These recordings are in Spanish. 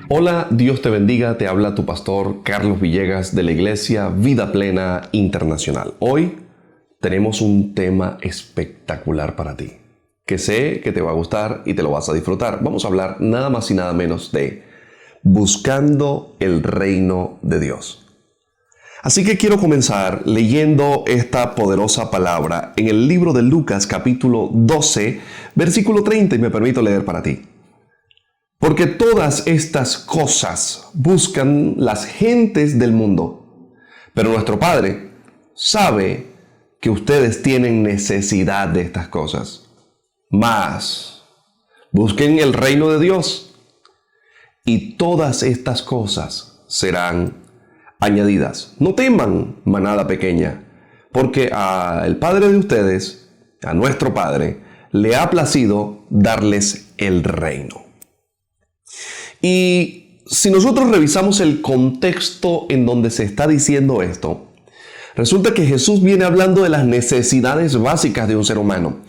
Hola, Dios te bendiga, te habla tu pastor Carlos Villegas de la Iglesia Vida Plena Internacional. Hoy tenemos un tema espectacular para ti, que sé que te va a gustar y te lo vas a disfrutar. Vamos a hablar nada más y nada menos de buscando el reino de Dios. Así que quiero comenzar leyendo esta poderosa palabra en el libro de Lucas capítulo 12, versículo 30, y me permito leer para ti. Porque todas estas cosas buscan las gentes del mundo, pero nuestro Padre sabe que ustedes tienen necesidad de estas cosas. Mas busquen el reino de Dios y todas estas cosas serán añadidas. No teman, manada pequeña, porque al Padre de ustedes, a nuestro Padre, le ha placido darles el reino. Y si nosotros revisamos el contexto en donde se está diciendo esto, resulta que Jesús viene hablando de las necesidades básicas de un ser humano.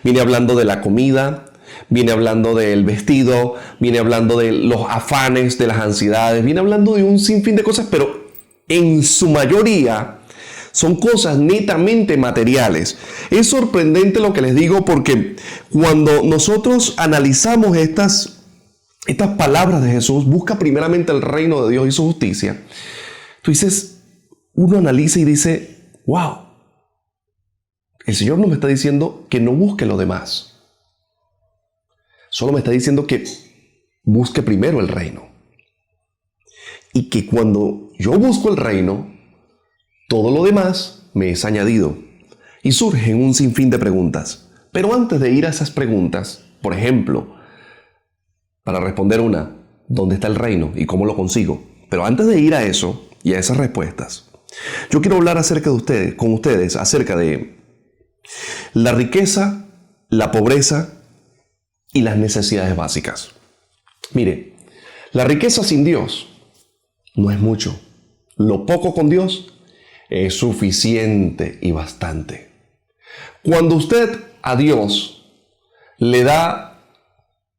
Viene hablando de la comida, viene hablando del vestido, viene hablando de los afanes, de las ansiedades, viene hablando de un sinfín de cosas, pero en su mayoría son cosas netamente materiales. Es sorprendente lo que les digo, porque cuando nosotros analizamos estas palabras de Jesús, busca primeramente el reino de Dios y su justicia, tú dices, uno analiza y dice, wow, el Señor no me está diciendo que no busque lo demás. Solo me está diciendo que busque primero el reino. Y que cuando yo busco el reino, todo lo demás me es añadido. Y surgen un sinfín de preguntas. Pero antes de ir a esas preguntas, por ejemplo, para responder una, ¿dónde está el reino y cómo lo consigo? Pero antes de ir a eso y a esas respuestas, yo quiero hablar con ustedes acerca de la riqueza, la pobreza y las necesidades básicas. Mire, la riqueza sin Dios no es mucho. Lo poco con Dios es suficiente y bastante. Cuando usted a Dios le da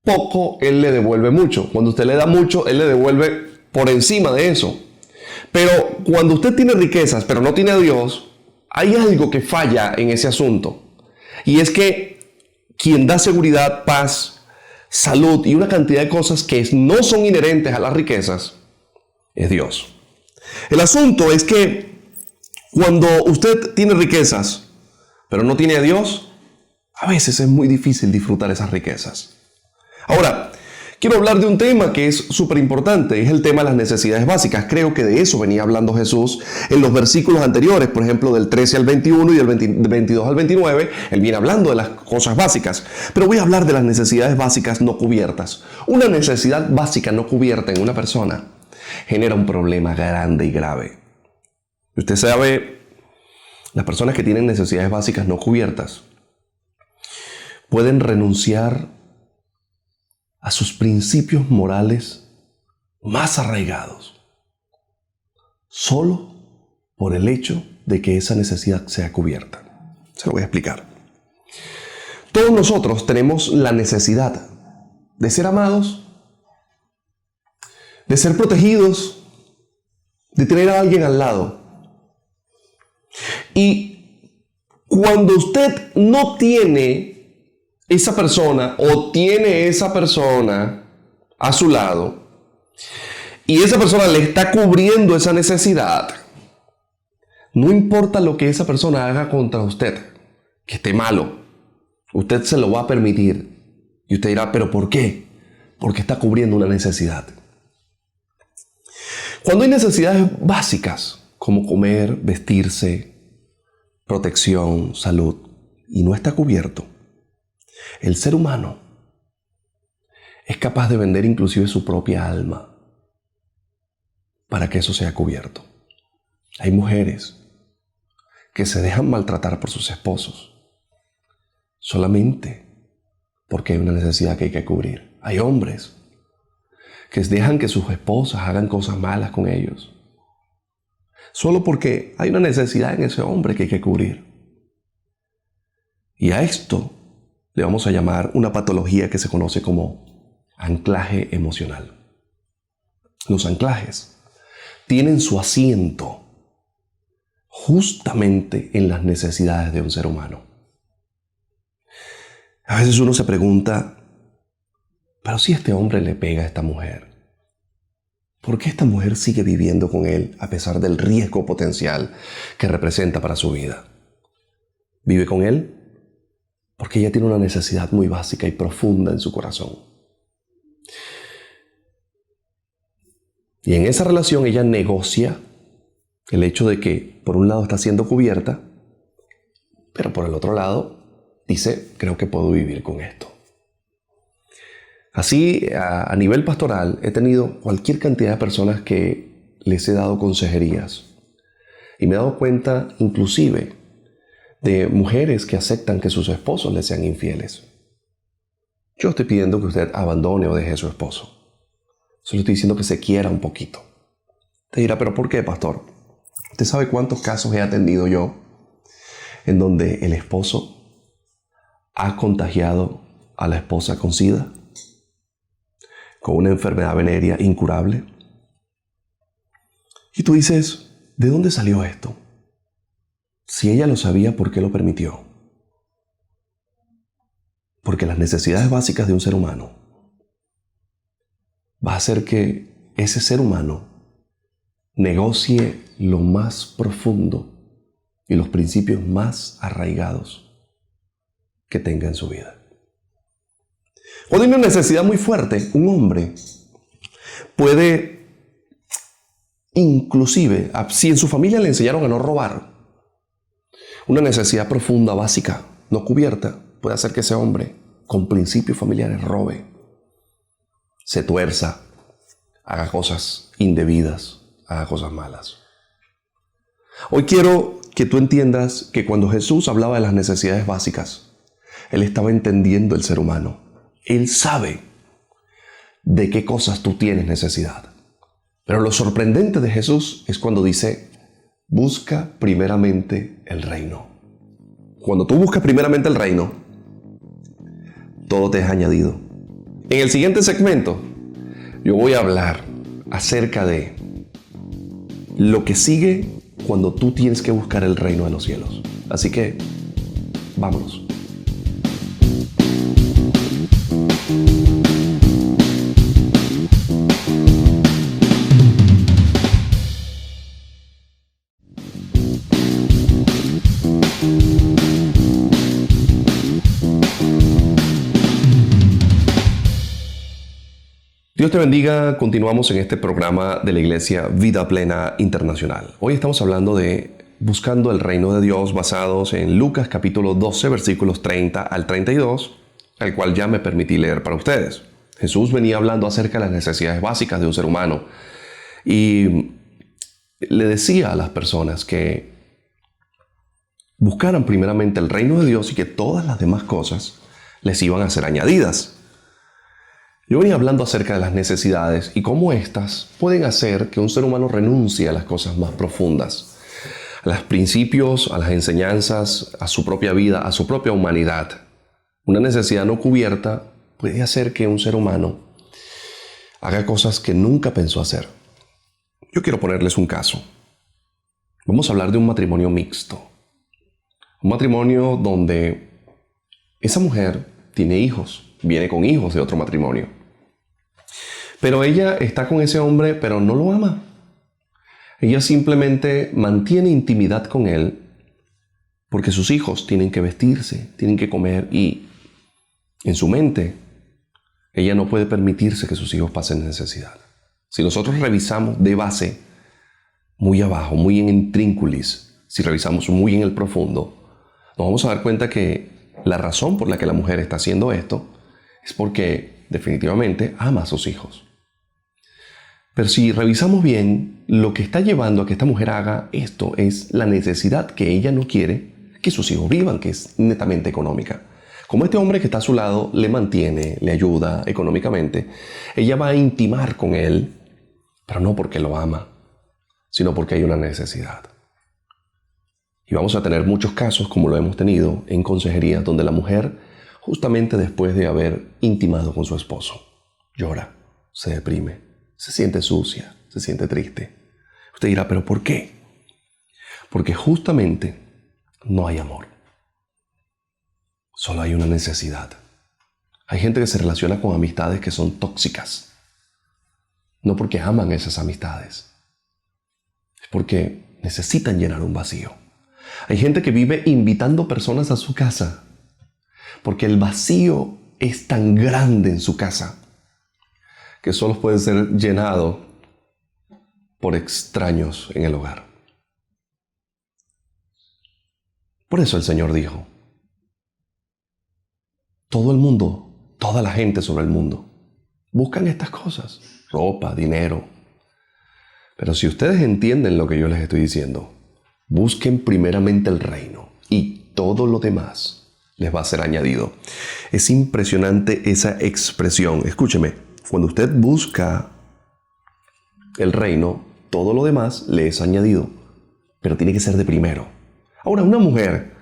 poco, Él le devuelve mucho. Cuando usted le da mucho, Él le devuelve por encima de eso. Pero cuando usted tiene riquezas, pero no tiene a Dios, hay algo que falla en ese asunto. Y es que quien da seguridad, paz, salud y una cantidad de cosas que no son inherentes a las riquezas, es Dios. El asunto es que cuando usted tiene riquezas, pero no tiene a Dios, a veces es muy difícil disfrutar esas riquezas. Ahora, quiero hablar de un tema que es súper importante, es el tema de las necesidades básicas. Creo que de eso venía hablando Jesús en los versículos anteriores, por ejemplo, del 13 al 21 y del 22 al 29, Él viene hablando de las cosas básicas. Pero voy a hablar de las necesidades básicas no cubiertas. Una necesidad básica no cubierta en una persona genera un problema grande y grave. Usted sabe, las personas que tienen necesidades básicas no cubiertas pueden renunciar a sus principios morales más arraigados, solo por el hecho de que esa necesidad sea cubierta. Se lo voy a explicar. Todos nosotros tenemos la necesidad de ser amados, de ser protegidos, de tener a alguien al lado. Y cuando usted no tiene esa persona o tiene esa persona a su lado y esa persona le está cubriendo esa necesidad, no importa lo que esa persona haga contra usted, que esté malo, usted se lo va a permitir. Y usted dirá, ¿pero por qué? Porque está cubriendo una necesidad. Cuando hay necesidades básicas como comer, vestirse, protección, salud, y no está cubierto, el ser humano es capaz de vender inclusive su propia alma para que eso sea cubierto. Hay mujeres que se dejan maltratar por sus esposos solamente porque hay una necesidad que hay que cubrir. Hay hombres que dejan que sus esposas hagan cosas malas con ellos solo porque hay una necesidad en ese hombre que hay que cubrir. Y a esto le vamos a llamar una patología que se conoce como anclaje emocional. los anclajes, tienen su asiento justamente en las necesidades de un ser humano. A veces uno se pregunta, pero si este hombre le pega a esta mujer, ¿por qué esta mujer sigue viviendo con él a pesar del riesgo potencial que representa para su vida? ¿Vive con él? Porque ella tiene una necesidad muy básica y profunda en su corazón. Y en esa relación ella negocia el hecho de que por un lado está siendo cubierta, pero por el otro lado dice, creo que puedo vivir con esto. Así, a nivel pastoral, he tenido cualquier cantidad de personas que les he dado consejerías. Y me he dado cuenta, inclusive, de mujeres que aceptan que sus esposos les sean infieles. Yo estoy pidiendo que usted abandone o deje a su esposo. Solo estoy diciendo que se quiera un poquito. Te dirá, ¿pero por qué, pastor? ¿Usted sabe cuántos casos he atendido yo en donde el esposo ha contagiado a la esposa con SIDA? Con una enfermedad venérea incurable. Y tú dices, ¿de dónde salió esto? Si ella lo sabía, ¿por qué lo permitió? Porque las necesidades básicas de un ser humano va a hacer que ese ser humano negocie lo más profundo y los principios más arraigados que tenga en su vida. Cuando hay una necesidad muy fuerte, un hombre puede, inclusive, si en su familia le enseñaron a no robar, una necesidad profunda, básica, no cubierta, puede hacer que ese hombre, con principios familiares, robe, se tuerza, haga cosas indebidas, haga cosas malas. Hoy quiero que tú entiendas que cuando Jesús hablaba de las necesidades básicas, Él estaba entendiendo el ser humano. Él sabe de qué cosas tú tienes necesidad. Pero lo sorprendente de Jesús es cuando dice, busca primeramente el reino. Cuando tú buscas primeramente el reino, todo te es añadido. En el siguiente segmento, yo voy a hablar acerca de lo que sigue cuando tú tienes que buscar el reino de los cielos. Así que, vámonos. Dios te bendiga, continuamos en este programa de la Iglesia Vida Plena Internacional. Hoy estamos hablando de buscando el reino de Dios basados en Lucas capítulo 12, versículos 30 al 32, al cual ya me permití leer para ustedes. Jesús venía hablando acerca de las necesidades básicas de un ser humano y le decía a las personas que buscaran primeramente el reino de Dios y que todas las demás cosas les iban a ser añadidas. Yo venía hablando acerca de las necesidades y cómo éstas pueden hacer que un ser humano renuncie a las cosas más profundas, a los principios, a las enseñanzas, a su propia vida, a su propia humanidad. Una necesidad no cubierta puede hacer que un ser humano haga cosas que nunca pensó hacer. Yo quiero ponerles un caso. Vamos a hablar de un matrimonio mixto. Un matrimonio donde esa mujer tiene hijos, viene con hijos de otro matrimonio. Pero ella está con ese hombre, pero no lo ama. Ella simplemente mantiene intimidad con él porque sus hijos tienen que vestirse, tienen que comer y en su mente ella no puede permitirse que sus hijos pasen necesidad. Si nosotros revisamos de base, muy abajo, muy en intrínculis, si revisamos muy en el profundo, nos vamos a dar cuenta que la razón por la que la mujer está haciendo esto es porque definitivamente ama a sus hijos. Pero si revisamos bien, lo que está llevando a que esta mujer haga esto es la necesidad que ella no quiere que sus hijos vivan, que es netamente económica. Como este hombre que está a su lado le mantiene, le ayuda económicamente, ella va a intimar con él, pero no porque lo ama, sino porque hay una necesidad. Y vamos a tener muchos casos, como lo hemos tenido en consejerías, donde la mujer, justamente después de haber intimado con su esposo, llora, se deprime, se siente sucia, se siente triste. Usted dirá, ¿pero por qué? Porque justamente no hay amor. Solo hay una necesidad. Hay gente que se relaciona con amistades que son tóxicas. No porque aman esas amistades. Es porque necesitan llenar un vacío. Hay gente que vive invitando personas a su casa porque el vacío es tan grande en su casa que solo puede ser llenado por extraños en el hogar. Por eso el Señor dijo, todo el mundo, toda la gente sobre el mundo, buscan estas cosas, ropa, dinero. Pero si ustedes entienden lo que yo les estoy diciendo, busquen primeramente el reino y todo lo demás les va a ser añadido. Es impresionante esa expresión. Escúcheme, cuando usted busca el reino, todo lo demás le es añadido, pero tiene que ser de primero. Ahora, una mujer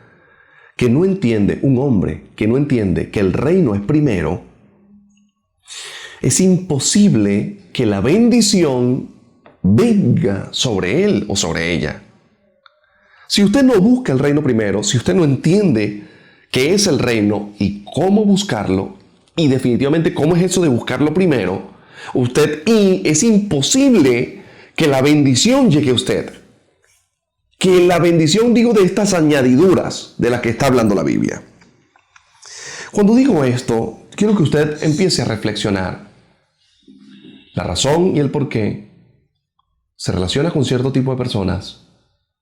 que no entiende, un hombre que no entiende que el reino es primero, es imposible que la bendición venga sobre él o sobre ella. Si usted no busca el reino primero, si usted no entiende qué es el reino y cómo buscarlo, y definitivamente cómo es eso de buscarlo primero, es imposible que la bendición llegue a usted. Que la bendición, digo, de estas añadiduras de las que está hablando la Biblia. Cuando digo esto, quiero que usted empiece a reflexionar. La razón y el por qué se relaciona con cierto tipo de personas.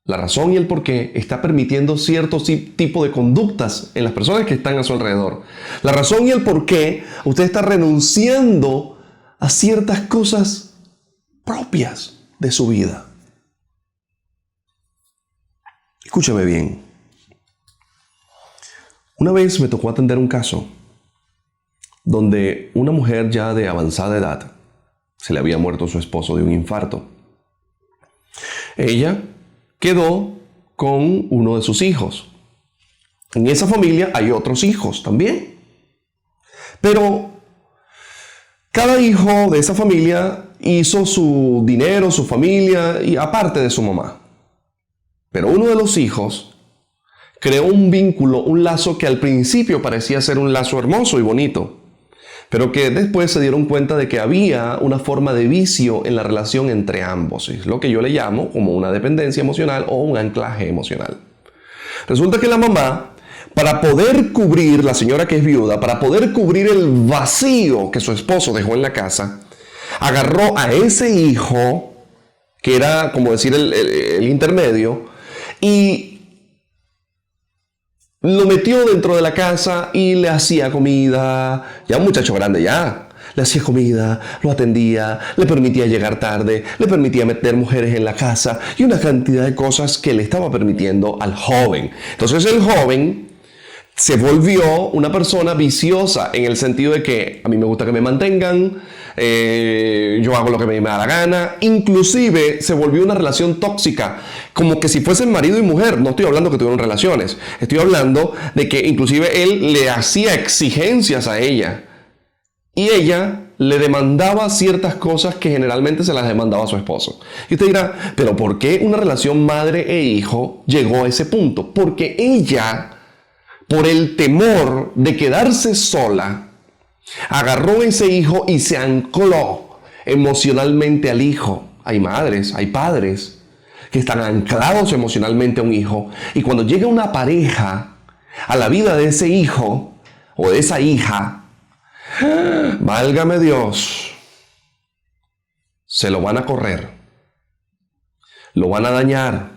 La razón y el por qué está permitiendo cierto tipo de conductas en las personas que están a su alrededor. La razón y el por qué usted está renunciando a ciertas cosas propias de su vida. Escúchame bien. Una vez me tocó atender un caso donde una mujer ya de avanzada edad se le había muerto su esposo de un infarto. Ella quedó con uno de sus hijos. En esa familia hay otros hijos también. Pero cada hijo de esa familia hizo su dinero, su familia, y aparte de su mamá. Pero uno de los hijos creó un vínculo, un lazo que al principio parecía ser un lazo hermoso y bonito, pero que después se dieron cuenta de que había una forma de vicio en la relación entre ambos. Es lo que yo le llamo como una dependencia emocional o un anclaje emocional. Resulta que la mamá, para poder cubrir, la señora que es viuda, para poder cubrir el vacío que su esposo dejó en la casa, agarró a ese hijo, que era como decir el intermedio, y lo metió dentro de la casa y le hacía comida. Ya un muchacho grande ya. Le hacía comida, lo atendía, le permitía llegar tarde, le permitía meter mujeres en la casa y una cantidad de cosas que le estaba permitiendo al joven. Entonces el joven se volvió una persona viciosa en el sentido de que a mí me gusta que me mantengan, yo hago lo que me da la gana. Inclusive se volvió una relación tóxica, como que si fuesen marido y mujer. No estoy hablando que tuvieron relaciones, estoy hablando de que inclusive él le hacía exigencias a ella y ella le demandaba ciertas cosas que generalmente se las demandaba a su esposo. Y usted dirá, pero ¿por qué una relación madre e hijo llegó a ese punto? Porque ella, por el temor de quedarse sola, agarró ese hijo y se ancló emocionalmente al hijo. Hay madres, hay padres que están anclados emocionalmente a un hijo, y cuando llega una pareja a la vida de ese hijo o de esa hija, válgame Dios, se lo van a correr, lo van a dañar.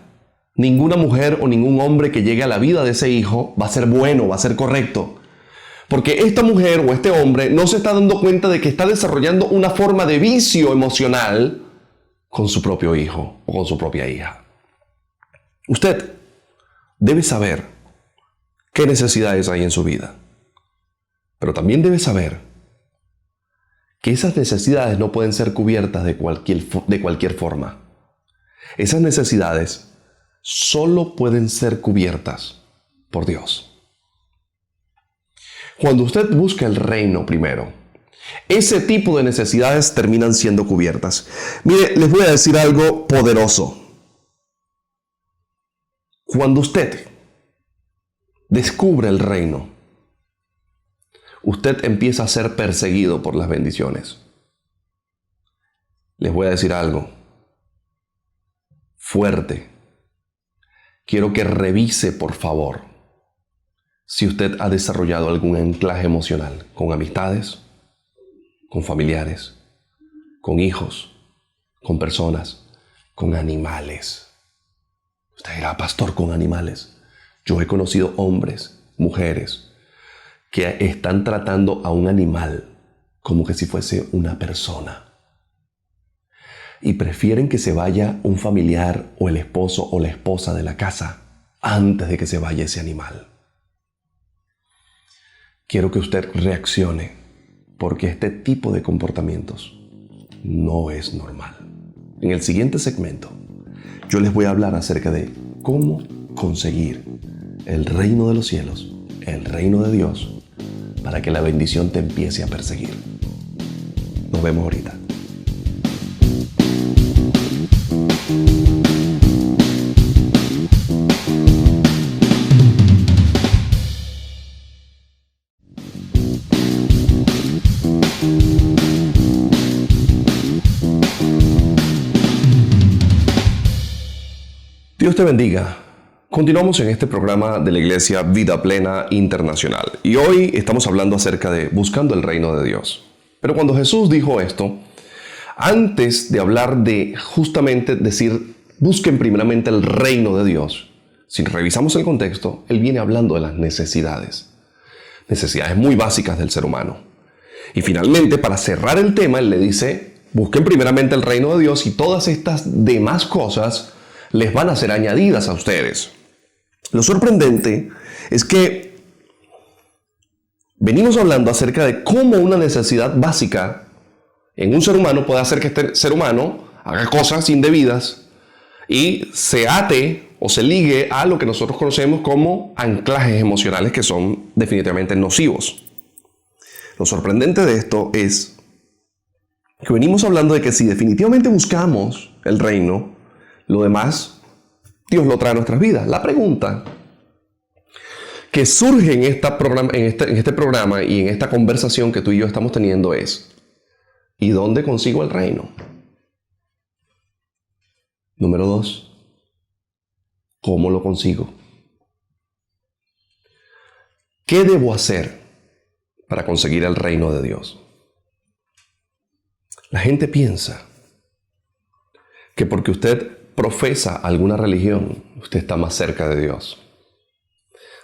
Ninguna mujer o ningún hombre que llegue a la vida de ese hijo va a ser bueno, va a ser correcto. Porque esta mujer o este hombre no se está dando cuenta de que está desarrollando una forma de vicio emocional con su propio hijo o con su propia hija. Usted debe saber qué necesidades hay en su vida. Pero también debe saber que esas necesidades no pueden ser cubiertas de cualquier forma. Esas necesidades solo pueden ser cubiertas por Dios. Cuando usted busca el reino primero ese tipo de necesidades terminan siendo cubiertas. Mire, les voy a decir algo poderoso. Cuando usted descubre el reino, usted empieza a ser perseguido por las bendiciones. Les voy a decir algo fuerte. Quiero que revise, por favor, si usted ha desarrollado algún anclaje emocional con amistades, con familiares, con hijos, con personas, con animales. Usted dirá, pastor, con animales. Yo he conocido hombres, mujeres, que están tratando a un animal como que si fuese una persona. Y prefieren que se vaya un familiar o el esposo o la esposa de la casa antes de que se vaya ese animal. Quiero que usted reaccione, porque este tipo de comportamientos no es normal. En el siguiente segmento, yo les voy a hablar acerca de cómo conseguir el reino de los cielos, el reino de Dios, para que la bendición te empiece a perseguir. Nos vemos ahorita. Dios te bendiga. Continuamos en este programa de la Iglesia Vida Plena Internacional. Y hoy estamos hablando acerca de buscando el reino de Dios. Pero cuando Jesús dijo esto, antes de hablar de justamente decir, busquen primeramente el reino de Dios, si revisamos el contexto, Él viene hablando de las necesidades. Necesidades muy básicas del ser humano. Y finalmente, para cerrar el tema, Él le dice, busquen primeramente el reino de Dios y todas estas demás cosas les van a ser añadidas a ustedes. Lo sorprendente es que venimos hablando acerca de cómo una necesidad básica en un ser humano puede hacer que este ser humano haga cosas indebidas y se ate o se ligue a lo que nosotros conocemos como anclajes emocionales que son definitivamente nocivos. Lo sorprendente de esto es que venimos hablando de que si definitivamente buscamos el reino, lo demás, Dios lo trae a nuestras vidas. La pregunta que surge en este programa y en esta conversación que tú y yo estamos teniendo es, ¿y dónde consigo el reino? Número 2, ¿cómo lo consigo? ¿Qué debo hacer para conseguir el reino de Dios? La gente piensa que porque usted profesa alguna religión, usted está más cerca de Dios.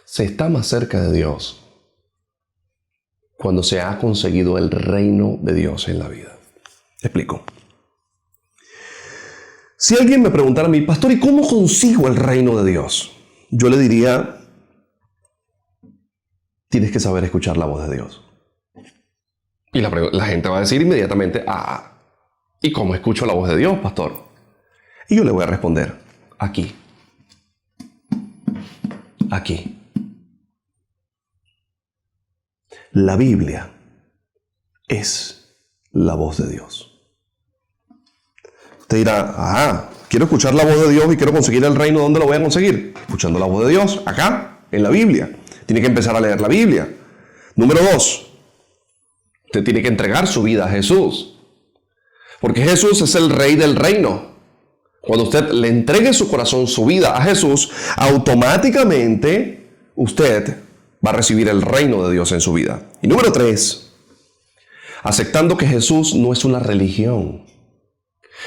Se está más cerca de Dios cuando se ha conseguido el reino de Dios en la vida. Explico. Si alguien me preguntara a mí, pastor, ¿y cómo consigo el reino de Dios? Yo le diría, tienes que saber escuchar la voz de Dios. Y la gente va a decir inmediatamente, ¿y cómo escucho la voz de Dios, pastor? Y yo le voy a responder, aquí. Aquí. La Biblia es la voz de Dios. Usted dirá, quiero escuchar la voz de Dios y quiero conseguir el reino. ¿Dónde lo voy a conseguir? Escuchando la voz de Dios, acá, en la Biblia. Tiene que empezar a leer la Biblia. Número 2, usted tiene que entregar su vida a Jesús. Porque Jesús es el rey del reino. Cuando usted le entregue su corazón, su vida a Jesús, automáticamente usted va a recibir el reino de Dios en su vida. Y número 3, aceptando que Jesús no es una religión.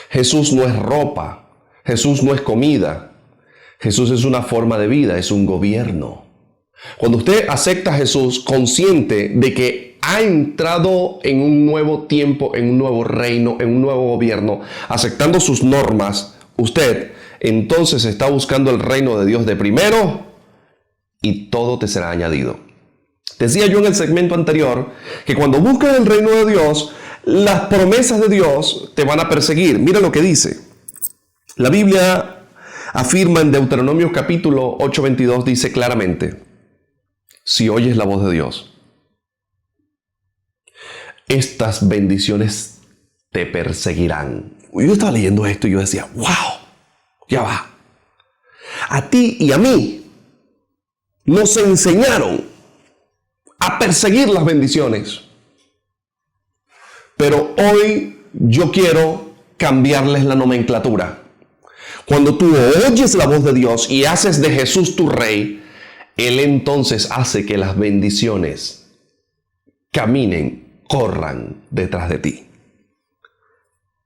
Jesús no es ropa. Jesús no es comida. Jesús es una forma de vida, es un gobierno. Cuando usted acepta a Jesús consciente de que ha entrado en un nuevo tiempo, en un nuevo reino, en un nuevo gobierno, aceptando sus normas, usted entonces está buscando el reino de Dios de primero y todo te será añadido. Decía yo en el segmento anterior que cuando buscas el reino de Dios, las promesas de Dios te van a perseguir. Mira lo que dice. La Biblia afirma en Deuteronomio capítulo 8:22, dice claramente, si oyes la voz de Dios estas bendiciones te perseguirán. Yo estaba leyendo esto y yo decía, wow, ya va. A ti y a mí nos enseñaron a perseguir las bendiciones. Pero hoy yo quiero cambiarles la nomenclatura. Cuando tú oyes la voz de Dios y haces de Jesús tu rey, Él entonces hace que las bendiciones caminen, corran detrás de ti.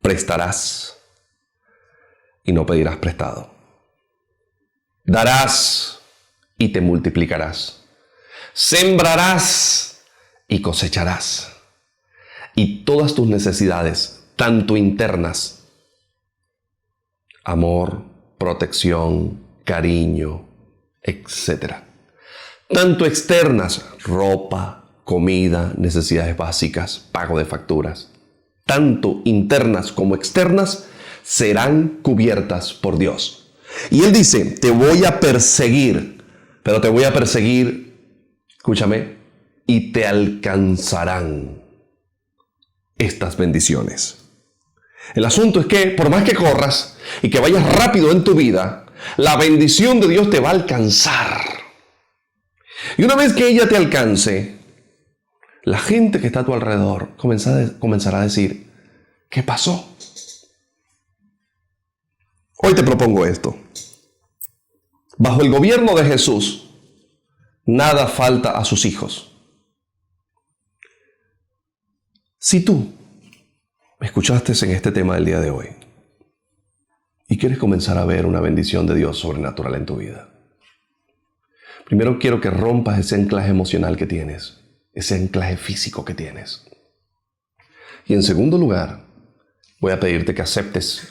Prestarás y no pedirás prestado. Darás y te multiplicarás. Sembrarás y cosecharás. Y todas tus necesidades, tanto internas, amor, protección, cariño, etc. Tanto externas, ropa, comida, necesidades básicas, pago de facturas. Tanto internas como externas serán cubiertas por Dios. Y Él dice, te voy a perseguir, pero te voy a perseguir, escúchame, y te alcanzarán estas bendiciones. El asunto es que por más que corras y que vayas rápido en tu vida, la bendición de Dios te va a alcanzar. Y una vez que ella te alcance, la gente que está a tu alrededor comenzará a decir, ¿qué pasó? Hoy te propongo esto. Bajo el gobierno de Jesús, nada falta a sus hijos. Si tú me escuchaste en este tema del día de hoy y quieres comenzar a ver una bendición de Dios sobrenatural en tu vida, primero quiero que rompas ese anclaje emocional que tienes, ese anclaje físico que tienes. Y en segundo lugar, voy a pedirte que aceptes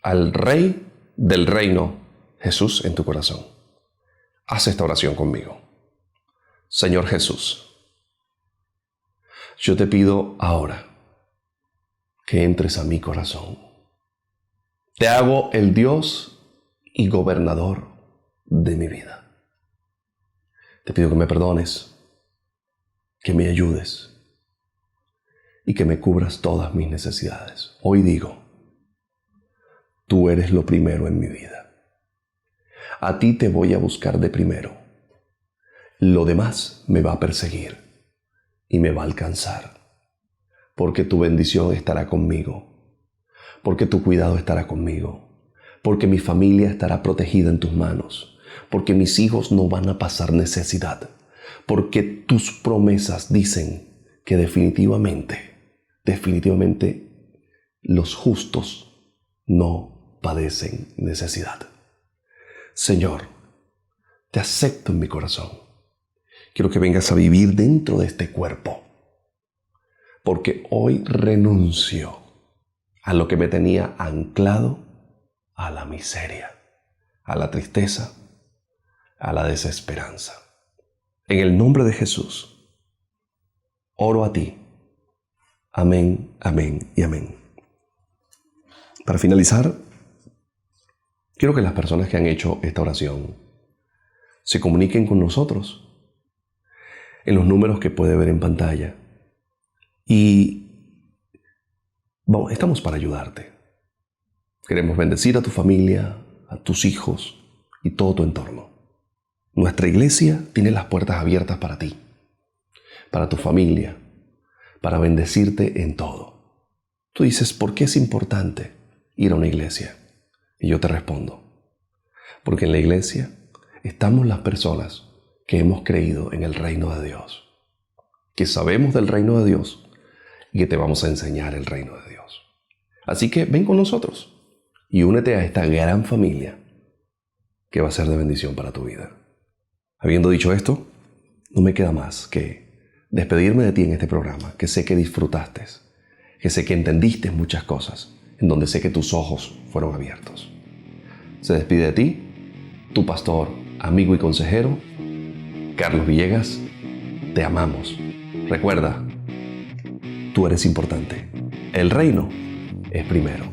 al Rey del reino, Jesús, en tu corazón. Haz esta oración conmigo. Señor Jesús, yo te pido ahora que entres a mi corazón. Te hago el Dios y gobernador de mi vida. Te pido que me perdones, que me ayudes y que me cubras todas mis necesidades. Hoy digo, tú eres lo primero en mi vida. A ti te voy a buscar de primero. Lo demás me va a perseguir y me va a alcanzar, porque tu bendición estará conmigo, porque tu cuidado estará conmigo, porque mi familia estará protegida en tus manos, porque mis hijos no van a pasar necesidad, porque tus promesas dicen que definitivamente los justos no padecen necesidad. Señor, te acepto en mi corazón. Quiero que vengas a vivir dentro de este cuerpo, porque hoy renuncio a lo que me tenía anclado a la miseria, a la tristeza, a la desesperanza. En el nombre de Jesús, oro a ti. Amén, amén y amén. Para finalizar, quiero que las personas que han hecho esta oración se comuniquen con nosotros en los números que puede ver en pantalla. Y estamos para ayudarte. Queremos bendecir a tu familia, a tus hijos y todo tu entorno. Nuestra iglesia tiene las puertas abiertas para ti, para tu familia, para bendecirte en todo. Tú dices, ¿por qué es importante ir a una iglesia? Y yo te respondo, porque en la iglesia estamos las personas que hemos creído en el reino de Dios, que sabemos del reino de Dios y que te vamos a enseñar el reino de Dios. Así que ven con nosotros y únete a esta gran familia que va a ser de bendición para tu vida. Habiendo dicho esto, no me queda más que despedirme de ti en este programa, que sé que disfrutaste, que sé que entendiste muchas cosas, en donde sé que tus ojos fueron abiertos. Se despide de ti, tu pastor, amigo y consejero, Carlos Villegas. Te amamos. Recuerda, tú eres importante. El reino es primero.